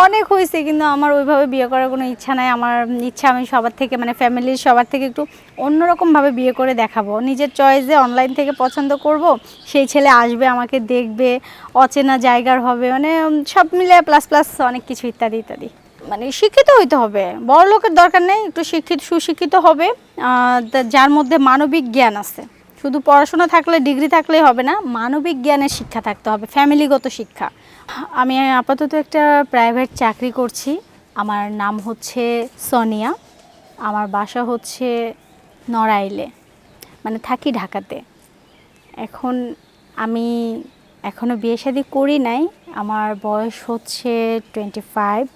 অনেক হয়েছে, কিন্তু আমার ওইভাবে বিয়ে করার কোনো ইচ্ছা নাই। আমার ইচ্ছা আমি সবার থেকে মানে ফ্যামিলির সবার থেকে একটু অন্যরকমভাবে বিয়ে করে দেখাবো। নিজের চয়েসে অনলাইন থেকে পছন্দ করব, সেই ছেলে আসবে, আমাকে দেখবে, অচেনা জায়গার হবে, মানে সব মিলে প্লাস প্লাস অনেক কিছু ইত্যাদি ইত্যাদি। মানে শিক্ষিত হইতে হবে, বড় লোকের দরকার নেই, একটু সুশিক্ষিত হবে, যার মধ্যে মানবিক জ্ঞান আছে। শুধু পড়াশোনা থাকলে, ডিগ্রি থাকলেই হবে না, মানবিক জ্ঞানের শিক্ষা থাকতে হবে, ফ্যামিলিগত শিক্ষা। আমি আপাতত একটা প্রাইভেট চাকরি করছি। আমার নাম হচ্ছে সোনিয়া। আমার বাসা হচ্ছে নড়াইলে, মানে থাকি ঢাকাতে। এখন আমি এখনও বিয়ে শাদী করি নাই, আমার বয়স হচ্ছে 25।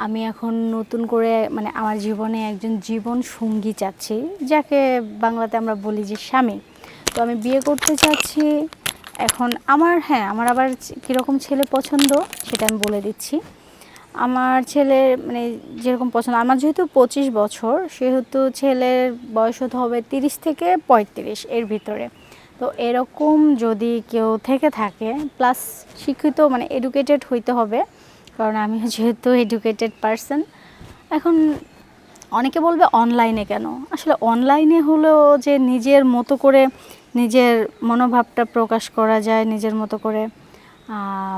আমি এখন নতুন করে মানে আমার জীবনে একজন জীবন সঙ্গী চাচ্ছি, যাকে বাংলাতে আমরা বলি যে স্বামী। তো আমি বিয়ে করতে চাচ্ছি। এখন আমার আবার কীরকম ছেলে পছন্দ সেটা আমি বলে দিচ্ছি। আমার ছেলের মানে যেরকম পছন্দ, আমার যেহেতু 25 বছর, সেহেতু ছেলের বয়স হতে হবে 30 থেকে 35 এর ভিতরে। তো এরকম যদি কেউ থেকে থাকে, প্লাস শিক্ষিত মানে এডুকেটেড হইতে হবে, কারণ আমি যেহেতু এডুকেটেড পারসন। এখন অনেকে বলবে অনলাইনে কেন, আসলে অনলাইনে হলো যে নিজের মতো করে নিজের মনোভাবটা প্রকাশ করা যায়, নিজের মতো করে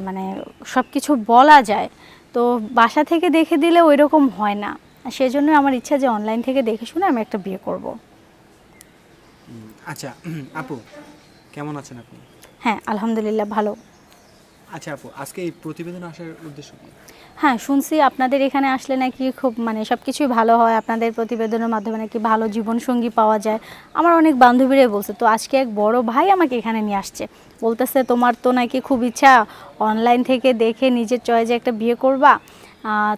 মানে সব কিছু বলা যায়। তো বাসা থেকে দেখে দিলে ওই রকম হয় না, সেজন্য আমার ইচ্ছা যে অনলাইন থেকে দেখে শুনে আমি একটা বিয়ে করব। আচ্ছা আপু, কেমন আছেন আপনি? হ্যাঁ, আলহামদুলিল্লাহ ভালো। আচ্ছা আপু, আজকে এই প্রতিবেদন আসার উদ্দেশ্য কি? হ্যাঁ, শুনছি আপনাদের এখানে আসলে নাকি খুব মানে সব কিছুই ভালো হয়, আপনাদের প্রতিবেদনের মাধ্যমে নাকি ভালো জীবনসঙ্গী পাওয়া যায়। আমার অনেক বান্ধবীরাই বলছে। তো আজকে এক বড় ভাই আমাকে এখানে নিয়ে আসছে, বলতেছে তোমার তো নাকি খুব ইচ্ছা অনলাইন থেকে দেখে নিজের চয়েসে একটা বিয়ে করবা,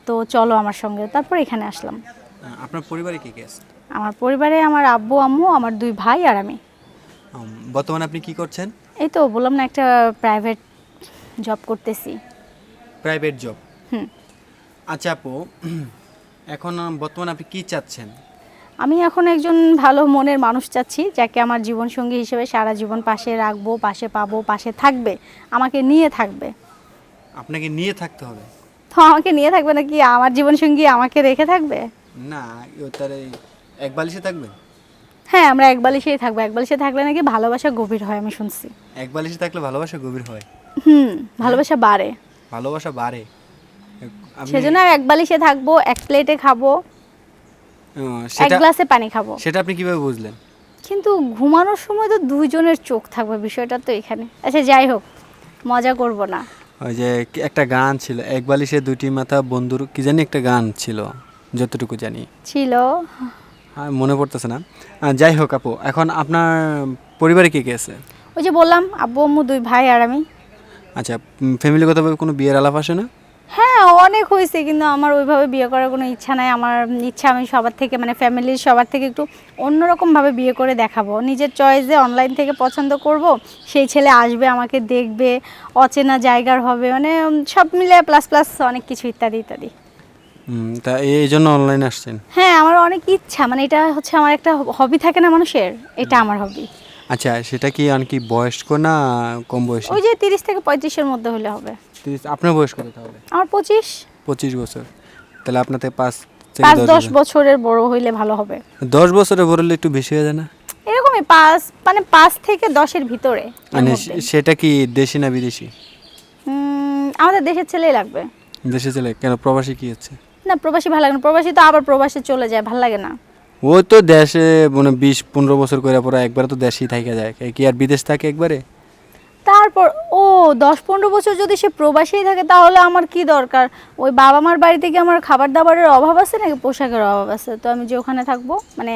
তো চলো আমার সঙ্গে। তারপর এখানে আসলাম। আপনার পরিবারে কে কে আছে? আমার পরিবারে আমার আব্বু আম্মু, আমার 2 ভাই আর আমি। বর্তমানে আপনি কি করছেন? এই তো বললাম না, একটা প্রাইভেট জব করতেছি। Private job. হুম। আচ্ছা আপু, এখন বর্তমানে আপনি কি চাচ্ছেন? আমি এখন একজন ভালো মনের মানুষ চাচ্ছি, যাকে আমার জীবনসঙ্গী হিসেবে সারা জীবন পাশে রাখবো, পাশে পাবো, পাশে থাকবে, আমাকে নিয়ে থাকবে। আপনাকে নিয়ে থাকতে হবে? তো আমাকে নিয়ে থাকবে নাকি আমার জীবনসঙ্গী আমাকে রেখে থাকবে? না, তার এক বালিশে থাকবেন? হ্যাঁ, আমরা এক বালিশেই থাকবো। এক বালিশে থাকলে নাকি ভালোবাসা গভীর হয়, আমি শুনছি। এক বালিশে থাকলে ভালোবাসা গভীর হয়? ভালোবাসা বাড়ে। ভালোবাসা বাড়ে? সেজন্য এক বালিশে থাকবো, এক প্লেটে খাবো, এক গ্লাসে পানি খাবো। সেটা আপনি কিভাবে বুঝলেন? কিন্তু ঘুমানোর সময় তো দুইজনের চোখ থাকবে, বিষয়টা তো এখানে। আচ্ছা যাই হোক, মজা করব না। ওই যে একটা গান ছিল, এক বালিশে দুটি মাথা বন্ধুর, কি জানি একটা গান ছিল, যতটুকু জানি ছিল। মনে পড়তেছে না। যাই হোক আপু, এখন আপনার পরিবারে কে কে আছে? ওই যে বললাম, আব্বু আম্মু, 2 ভাই আর আমি। আচ্ছা, ফ্যামিলিগতভাবে কোনো বিয়ের আলাপ আসে না? হ্যাঁ, অনেক হয়েছে, কিন্তু আমার ওইভাবে বিয়ে করার কোনো ইচ্ছা নাই। আমার ইচ্ছা আমি সবার থেকে মানে ফ্যামিলির সবার থেকে একটু অন্যরকমভাবে বিয়ে করে দেখাবো। নিজের চয়েসে অনলাইন থেকে পছন্দ করব, সেই ছেলে আসবে, আমাকে দেখবে, অচেনা জায়গার হবে, মানে সব মিলে প্লাস প্লাস অনেক কিছু ইত্যাদি ইত্যাদি। তা এই জন্য অনলাইনে আসছেন? হ্যাঁ, আমার অনেক ইচ্ছা, মানে এটা হচ্ছে আমার একটা হবি থাকে না মানুষের, এটা আমার হবি। আচ্ছা, সেটা কি কি বয়স্ক না কম বয়সী? ওই যে 30 থেকে 35-এর মধ্যে হলে হবে। আপনার বয়স কত তাহলে? আমার 25। 25 বছর? তাহলে আপনার থেকে 5-10 বছরের বড় হইলে ভালো হবে। 10 বছরের বড় হলে একটু বেশি হয়ে যায় না? এরকমই 5 মানে 5 থেকে 10-এর ভিতরে। মানে সেটা কি দেশি না বিদেশি? আমাদের দেশের ছেলেই লাগবে। দেশে ছেলে কেন, প্রবাসী কি হচ্ছে? না, প্রবাসী ভালো লাগে না, প্রবাসী তো আবার প্রবাসে চলে যায়, ভালো লাগে না। ও তো দেশে মানে 20-15 বছর করে পরে একবার তো দেশেই থাকা যায়, কি আর বিদেশ থাকে একবারে? তারপর 10-15 বছর যদি সে প্রবাসেই থাকে, তাহলে আমার কি দরকার? ওই বাবা মার বাড়িতে কি আমার খাবার দাবারের অভাব আছে নাকি পোশাকের অভাব আছে? তো আমি যে ওখানে থাকবো, মানে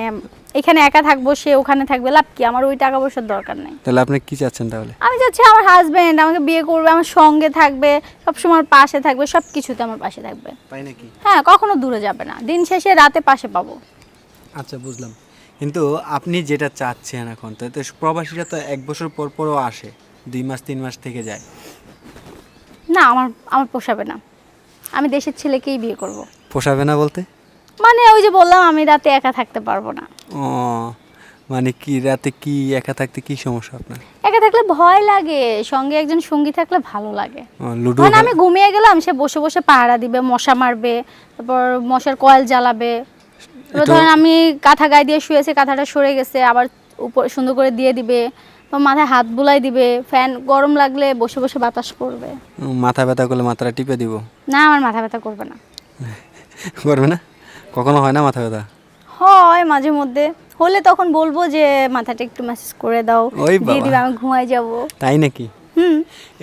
এখানে একা থাকবো, সে ওখানে থাকবে, লাভ কি? আমার ওই টাকা পয়সার দরকার নেই। তাহলে আপনি কি চাচ্ছেন তাহলে? আমি চাচ্ছি আমার হাজবেন্ড আমাকে বিয়ে করবে, আমার সঙ্গে থাকবে, সবসময় আমার পাশে থাকবে, সব কিছুতে আমার পাশে থাকবে। তাই নাকি? হ্যাঁ, কখনো দূরে যাবে না, দিন শেষে রাতে পাশে পাবো। আচ্ছা, বুঝলাম। কিন্তু আপনি যেটা চাচ্ছেন এখন, তো প্রবাসীরা তো 1 বছর পর পরও আসে, 2 মাস 3 মাস থেকে যায়। না, আমার আমার পোষাবে না, আমি দেশের ছেলেকেই বিয়ে করব। পোষাবে না বলতে? মানে ওই যে বললাম, আমি রাতে একা থাকতে পারবো না। ও, মানে কি রাতে কি একা থাকতে কি সমস্যা আপনার? একা থাকলে ভয় লাগে, সঙ্গে একজন সঙ্গী থাকলে ভালো লাগে। লুডো মানে আমি ঘুমিয়ে গেলাম, সে বসে বসে পাহারা দিবে, মশা মারবে, তারপর মশার কয়েল জ্বালাবে। এবার ধরেন আমি কাঁথা গায়ে দিয়ে শুয়েছি, কাঁথাটা সরে গেছে, আবার উপর সুন্দর করে দিয়ে দিবে, তো মাথায় হাত বুলাই দিবে, ফ্যান গরম লাগলে বসে বসে বাতাস করবে। মাথা ব্যথা করলে মাথাটা টিপে দিব? না, আমার মাথা ব্যথা করবে না। করবে না? কখনো হয় না মাথা ব্যথা? হয় মাঝে মধ্যে, হলে তখন বলবো যে মাথাটা একটু ম্যাসাজ করে দাও, ওই দিয়ে বাবা। দিবে, আমি ঘুমাই যাব। তাই নাকি? হুম,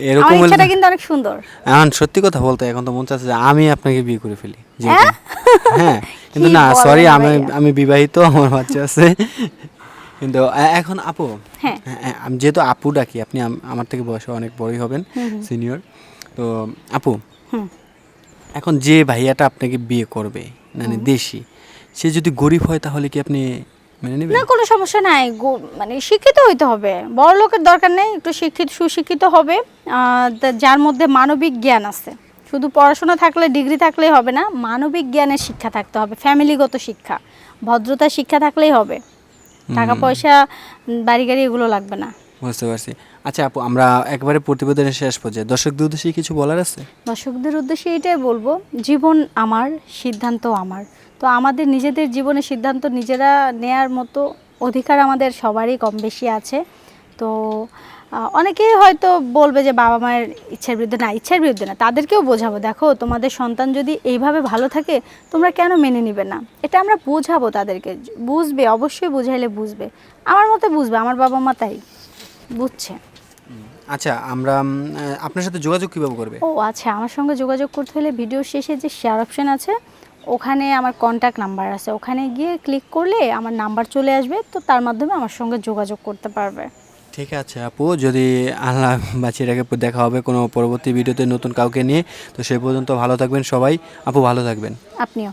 এরকম আমার হলে ইচ্ছাটা কিন্তু অনেক সুন্দর। এখন সত্যি কথা বলতে এখন তো মন চাচ্ছে যে আমি আপনাকে বিয়ে করে ফেলি হ্যাঁ, কিন্তু কি না বলেন সরি, আমি ভাইয়া? আমি বিবাহিত, আমার বাচ্চা আছে। কিন্তু এখন আপু, হ্যাঁ। আমি যেহেতু আপু ডাকি, আপনি আমার থেকে বয়সে অনেক বড়ই হবেন, সিনিয়র। তো আপু, হুম। এখন যে ভাইয়াটা আপনাকে বিয়ে করবে, মানে দেশি, সে যদি গরিব হয় তাহলে কি আপনি মেনে নেবেন? না, কোনো সমস্যা নাই, মানে শিক্ষিত হইতে হবে, বড় লোকের দরকার নেই, একটু শিক্ষিত সুশিক্ষিত হবে, যার মধ্যে মানবিক জ্ঞান আছে। শুধু পড়াশোনা থাকলে, ডিগ্রি থাকলেই হবে না, মানবিক জ্ঞানের শিক্ষা থাকতে হবে, ফ্যামিলিগত শিক্ষা, ভদ্রতার শিক্ষা থাকলেই হবে। টাকা পয়সা, বাড়ি গাড়ি এগুলো লাগবে না। বুঝতে পারছি। আচ্ছা আপু, আমরা একবারে প্রতিবেদনের শেষ পর্যায়ে দর্শকদের উদ্দেশ্যে কিছু বলার আছে? দর্শকদের উদ্দেশ্যে এটাই বলবো, জীবন আমার, সিদ্ধান্ত আমার। তো আমাদের নিজেদের জীবনের সিদ্ধান্ত নিজেরা নেয়ার মতো অধিকার আমাদের সবারই কম বেশি আছে। তো অনেকেই হয়তো বলবে যে বাবা মায়ের ইচ্ছার বিরুদ্ধে, না, ইচ্ছার বিরুদ্ধে না, তাদেরকেও বোঝাবো, দেখো তোমাদের সন্তান যদি এইভাবে ভালো থাকে তোমরা কেন মেনে নিবে না, এটা আমরা বোঝাবো তাদেরকে, বুঝবে, অবশ্যই বুঝাইলে বুঝবে, আমার মতে বুঝবে, আমার বাবা মা তাই বুঝছে। আচ্ছা, আমরা আপনার সাথে যোগাযোগ কিভাবে করবে? ও আচ্ছা, আমার সঙ্গে যোগাযোগ করতে হলে ভিডিও শেষে যে শেয়ার অপশন আছে, ওখানে আমার কন্ট্যাক্ট নাম্বার আছে, ওখানে গিয়ে ক্লিক করলে আমার নাম্বার চলে আসবে, তো তার মাধ্যমে আমার সঙ্গে যোগাযোগ করতে পারবে। ঠিক আছে আপু, যদি আল্লাহ বাঁচিয়ে রাখে দেখা হবে কোনো পরবর্তী ভিডিওতে নতুন কাউকে নিয়ে। তো সেই পর্যন্ত ভালো থাকবেন সবাই। আপু ভালো থাকবেন। আপনিও।